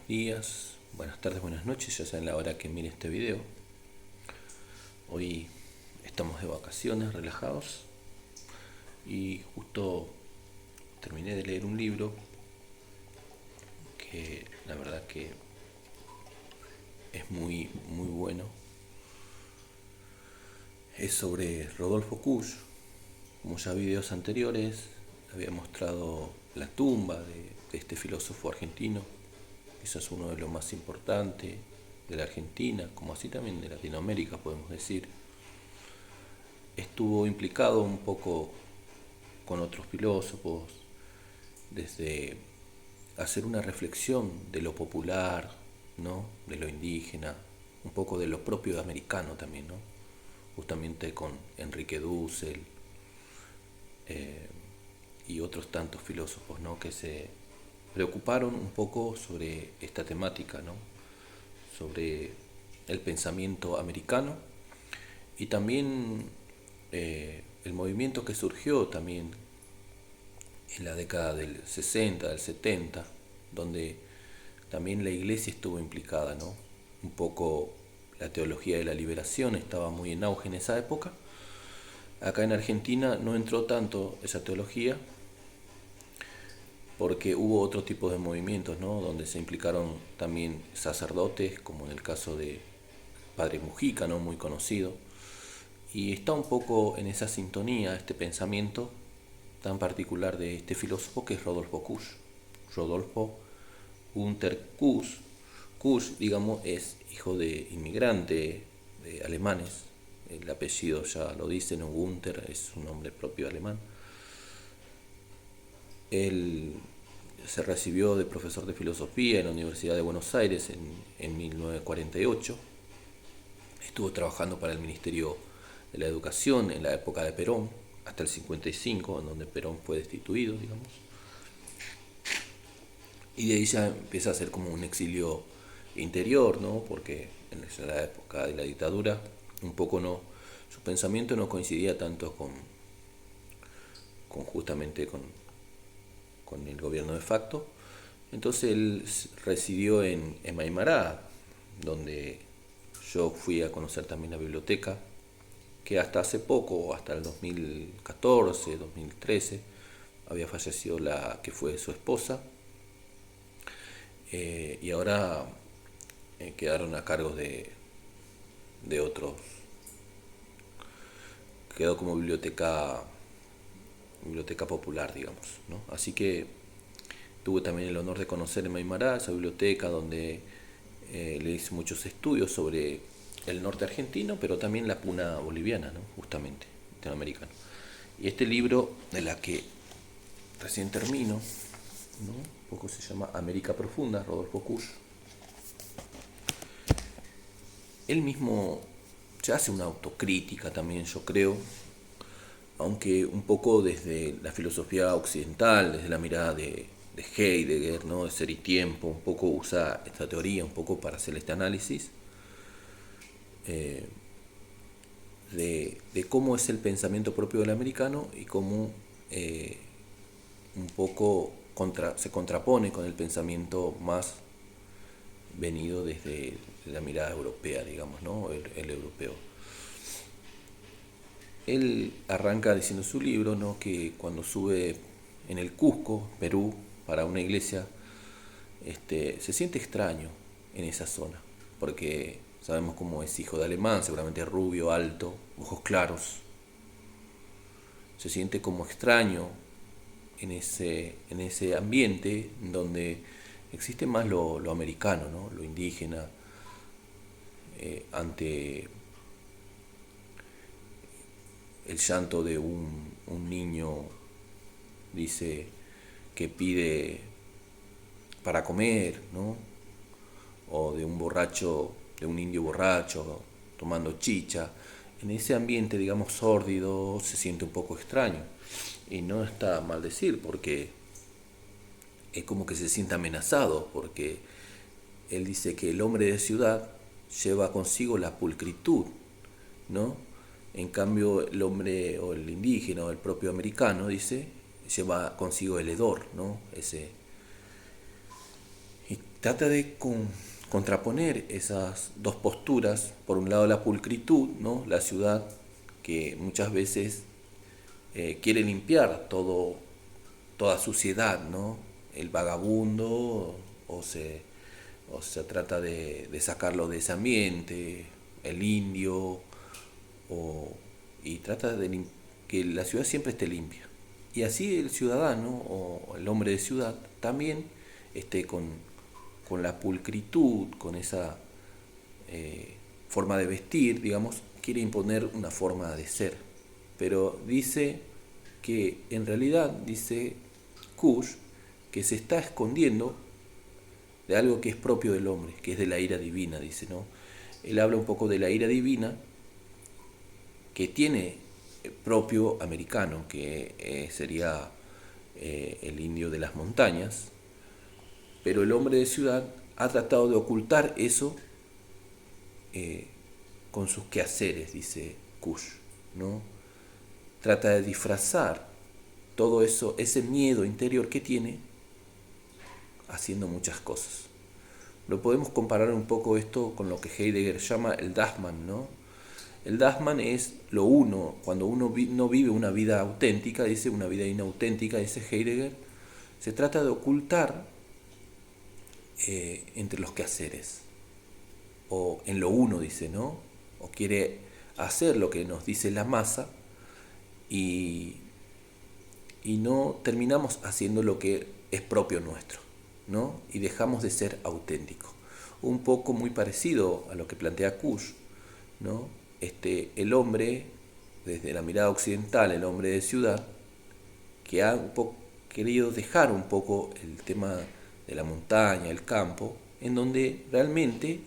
buenos días, buenas tardes, buenas noches, ya sea en la hora que mire este video. Hoy estamos de vacaciones, relajados, y justo terminé de leer un libro que la verdad que es muy bueno. Es sobre Rodolfo Kusch. Como ya videos anteriores había mostrado la tumba de este filósofo argentino, quizás uno de los más importantes de la Argentina, como así también de Latinoamérica, podemos decir. Estuvo implicado un poco con otros filósofos, desde hacer una reflexión de lo popular, ¿no? De lo indígena, un poco de lo propio americano también, ¿no? Justamente con Enrique Dussel y otros tantos filósofos, ¿no? Que se preocuparon un poco sobre esta temática, ¿no? Sobre el pensamiento americano y también el movimiento que surgió también en la década del 60, del 70, donde también la iglesia estuvo implicada, ¿no? Un poco la teología de la liberación estaba muy en auge en esa época. Acá en Argentina no entró tanto esa teología porque hubo otro tipo de movimientos, ¿no? Donde se implicaron también sacerdotes, como en el caso de Padre Mujica, ¿no? Muy conocido. Y está un poco en esa sintonía este pensamiento tan particular de este filósofo que es Rodolfo Kusch. Rodolfo Gunter Kusch. Kusch, digamos, es hijo de inmigrante de alemanes. El apellido ya lo dice, no, Gunther es un nombre propio alemán. Él se recibió de profesor de filosofía en la Universidad de Buenos Aires en 1948. Estuvo trabajando para el Ministerio de la Educación en la época de Perón, hasta el 55, en donde Perón fue destituido, digamos. Y de ahí ya empieza a ser como un exilio interior, ¿no? Porque en la época de la dictadura, un poco no, su pensamiento no coincidía tanto con justamente con el gobierno de facto. Entonces él residió en Maimará, donde yo fui a conocer también la biblioteca, que hasta hace poco, hasta el 2014, 2013, había fallecido la que fue su esposa, y ahora quedaron a cargo de otros. Quedó como biblioteca popular, digamos, ¿no? Así que tuve también el honor de conocer en Maimará esa biblioteca donde le hice muchos estudios sobre el norte argentino, pero también la puna boliviana, ¿no? Justamente, latinoamericano. Y este libro, de la que recién termino, ¿no? Un poco se llama América Profunda, Rodolfo Kusch. Él mismo se hace una autocrítica también, yo creo, aunque un poco desde la filosofía occidental, desde la mirada de Heidegger, ¿no? De Ser y Tiempo, un poco usa esta teoría un poco para hacer este análisis de cómo es el pensamiento propio del americano y cómo un poco se contrapone con el pensamiento más venido desde la mirada europea, digamos, ¿no? El europeo. Él arranca diciendo en su libro, ¿no? Que cuando sube en el Cusco, Perú, para una iglesia, se siente extraño en esa zona, porque sabemos cómo es hijo de alemán, seguramente rubio, alto, ojos claros. Se siente como extraño en ese ambiente donde existe más lo americano, ¿no? Lo indígena, ante el llanto de un niño, dice, que pide para comer, ¿no? O de un borracho, de un indio borracho tomando chicha. En ese ambiente, digamos, sórdido, se siente un poco extraño. Y no está mal decir, porque es como que se siente amenazado, porque él dice que el hombre de ciudad lleva consigo la pulcritud, ¿no? En cambio, el hombre o el indígena o el propio americano, dice, lleva consigo el hedor, ¿no? Y trata de contraponer esas dos posturas. Por un lado la pulcritud, ¿no? La ciudad que muchas veces quiere limpiar toda suciedad, ¿no? El vagabundo o se trata de sacarlo de ese ambiente, el indio, y trata de que la ciudad siempre esté limpia. Y así el ciudadano o el hombre de ciudad también esté con la pulcritud, con esa forma de vestir, digamos, quiere imponer una forma de ser. Pero dice que en realidad, dice Kush, que se está escondiendo de algo que es propio del hombre, que es de la ira divina, dice, ¿no? Él habla un poco de la ira divina que tiene propio americano, que sería el indio de las montañas, pero el hombre de ciudad ha tratado de ocultar eso con sus quehaceres, dice Kush, ¿no? Trata de disfrazar todo eso, ese miedo interior que tiene, haciendo muchas cosas. Lo podemos comparar un poco esto con lo que Heidegger llama el Dachmann, ¿no? El Dachmann es lo uno, cuando uno no vive una vida auténtica, dice una vida inauténtica, dice Heidegger, se trata de ocultar entre los quehaceres, o en lo uno, dice, ¿no? O quiere hacer lo que nos dice la masa y no terminamos haciendo lo que es propio nuestro, ¿no? Y dejamos de ser auténticos. Un poco muy parecido a lo que plantea Kush, ¿no? El hombre, desde la mirada occidental, el hombre de ciudad, que ha querido dejar un poco el tema de la montaña, el campo, en donde realmente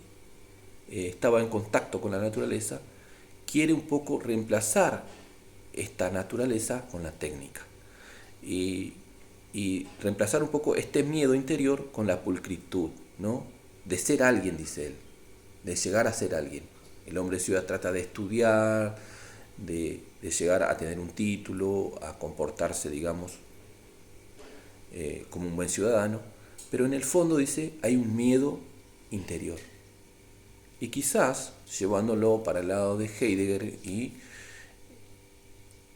estaba en contacto con la naturaleza, quiere un poco reemplazar esta naturaleza con la técnica y reemplazar un poco este miedo interior con la pulcritud, ¿no? De ser alguien, dice él, de llegar a ser alguien. El hombre de ciudad trata de estudiar, de llegar a tener un título, a comportarse, digamos, como un buen ciudadano, pero en el fondo, dice, hay un miedo interior. Y quizás, llevándolo para el lado de Heidegger, y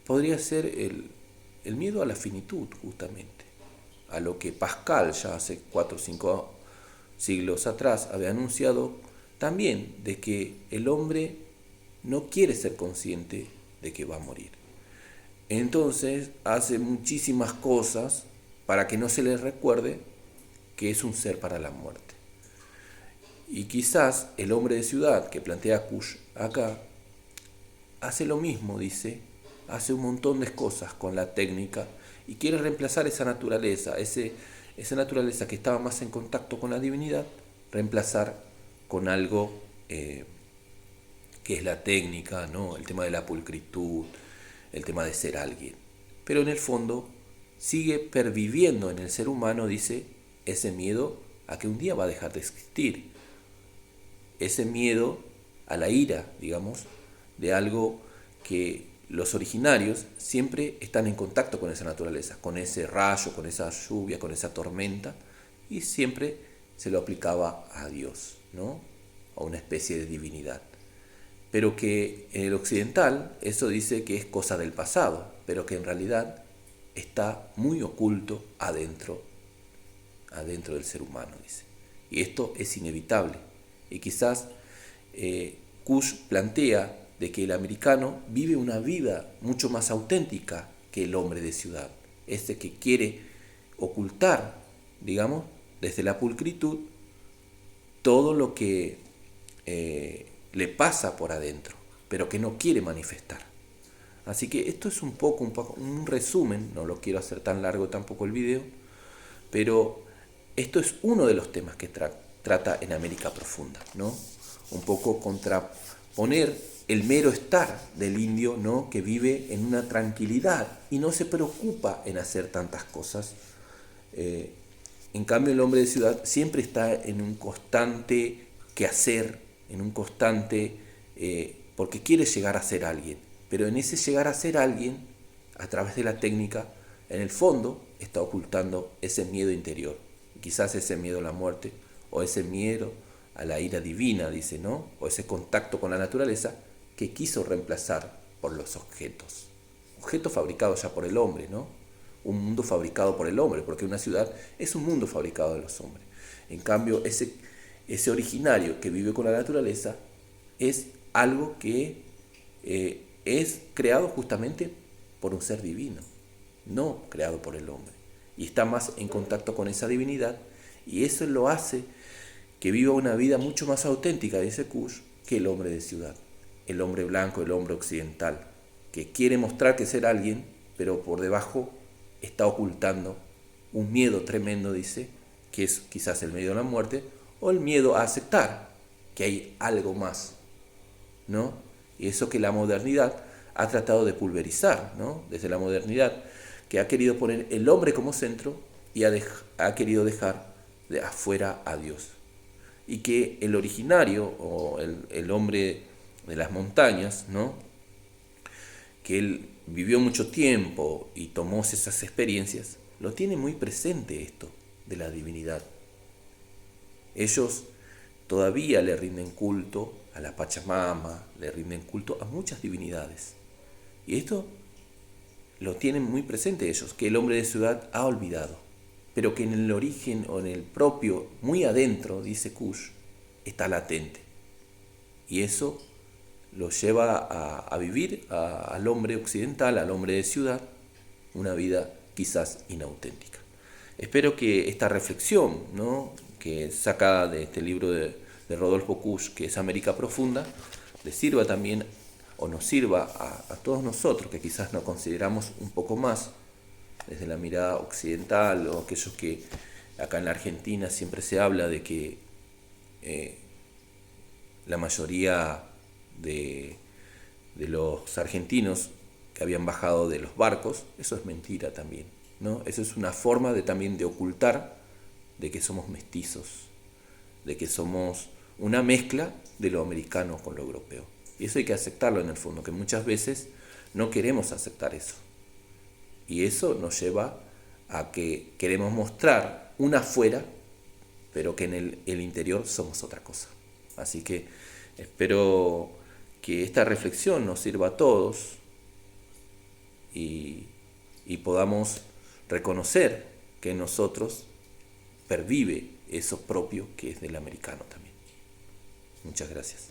podría ser el miedo a la finitud, justamente, a lo que Pascal ya hace 4 o 5 siglos atrás había anunciado también, de que el hombre no quiere ser consciente de que va a morir. Entonces hace muchísimas cosas para que no se le recuerde que es un ser para la muerte. Y quizás el hombre de ciudad que plantea Kush acá hace lo mismo, dice, hace un montón de cosas con la técnica y quiere reemplazar esa naturaleza, esa naturaleza que estaba más en contacto con la divinidad, reemplazar con algo que es la técnica, ¿no? El tema de la pulcritud, el tema de ser alguien. Pero en el fondo sigue perviviendo en el ser humano, dice, ese miedo a que un día va a dejar de existir, ese miedo a la ira, digamos, de algo que los originarios siempre están en contacto con esa naturaleza, con ese rayo, con esa lluvia, con esa tormenta, y siempre se lo aplicaba a Dios, ¿no? A una especie de divinidad. Pero que en el occidental eso dice que es cosa del pasado, pero que en realidad está muy oculto adentro del ser humano, dice. Y esto es inevitable. Y quizás Kush plantea de que el americano vive una vida mucho más auténtica que el hombre de ciudad, este que quiere ocultar, digamos, desde la pulcritud, todo lo que le pasa por adentro, pero que no quiere manifestar. Así que esto es un poco un resumen, no lo quiero hacer tan largo tampoco el video, pero esto es uno de los temas que trata en América Profunda, ¿no? Un poco contraponer el mero estar del indio, ¿no? Que vive en una tranquilidad y no se preocupa en hacer tantas cosas. En cambio, el hombre de ciudad siempre está en un constante quehacer, en un constante, porque quiere llegar a ser alguien. Pero en ese llegar a ser alguien, a través de la técnica, en el fondo está ocultando ese miedo interior. Quizás ese miedo a la muerte o ese miedo a la ira divina, dice, ¿no? O ese contacto con la naturaleza que quiso reemplazar por los objetos. Objetos fabricados ya por el hombre, ¿no? Un mundo fabricado por el hombre, porque una ciudad es un mundo fabricado de los hombres. En cambio, ese originario que vive con la naturaleza es algo que es creado justamente por un ser divino, no creado por el hombre. Y está más en contacto con esa divinidad, y eso lo hace que viva una vida mucho más auténtica, dice Kush, que el hombre de ciudad, el hombre blanco, el hombre occidental, que quiere mostrar que es ser alguien, pero por debajo está ocultando un miedo tremendo, dice, que es quizás el miedo a la muerte, o el miedo a aceptar que hay algo más, ¿no? Y eso que la modernidad ha tratado de pulverizar, ¿no? Desde la modernidad, que ha querido poner el hombre como centro y ha querido dejar de afuera a Dios. Y que el originario, o el hombre de las montañas, ¿no? Que él vivió mucho tiempo y tomó esas experiencias, lo tiene muy presente esto de la divinidad. Ellos todavía le rinden culto a la Pachamama, le rinden culto a muchas divinidades. Y esto lo tienen muy presente ellos, que el hombre de ciudad ha olvidado, pero que en el origen o en el propio, muy adentro, dice Kush, está latente. Y eso lo lleva a vivir al hombre occidental, al hombre de ciudad, una vida quizás inauténtica. Espero que esta reflexión, ¿no?, que saca de este libro de Rodolfo Kusch, que es América Profunda, le sirva también, o nos sirva a todos nosotros, que quizás nos consideramos un poco más desde la mirada occidental, o aquellos que acá en la Argentina siempre se habla de que la mayoría de los argentinos que habían bajado de los barcos, eso es mentira también, ¿no? Eso es una forma también de ocultar de que somos mestizos, de que somos una mezcla de lo americano con lo europeo. Y eso hay que aceptarlo en el fondo, que muchas veces no queremos aceptar eso. Y eso nos lleva a que queremos mostrar un afuera, pero que en el interior somos otra cosa. Así que espero que esta reflexión nos sirva a todos y podamos reconocer que en nosotros pervive eso propio que es del americano también. Muchas gracias.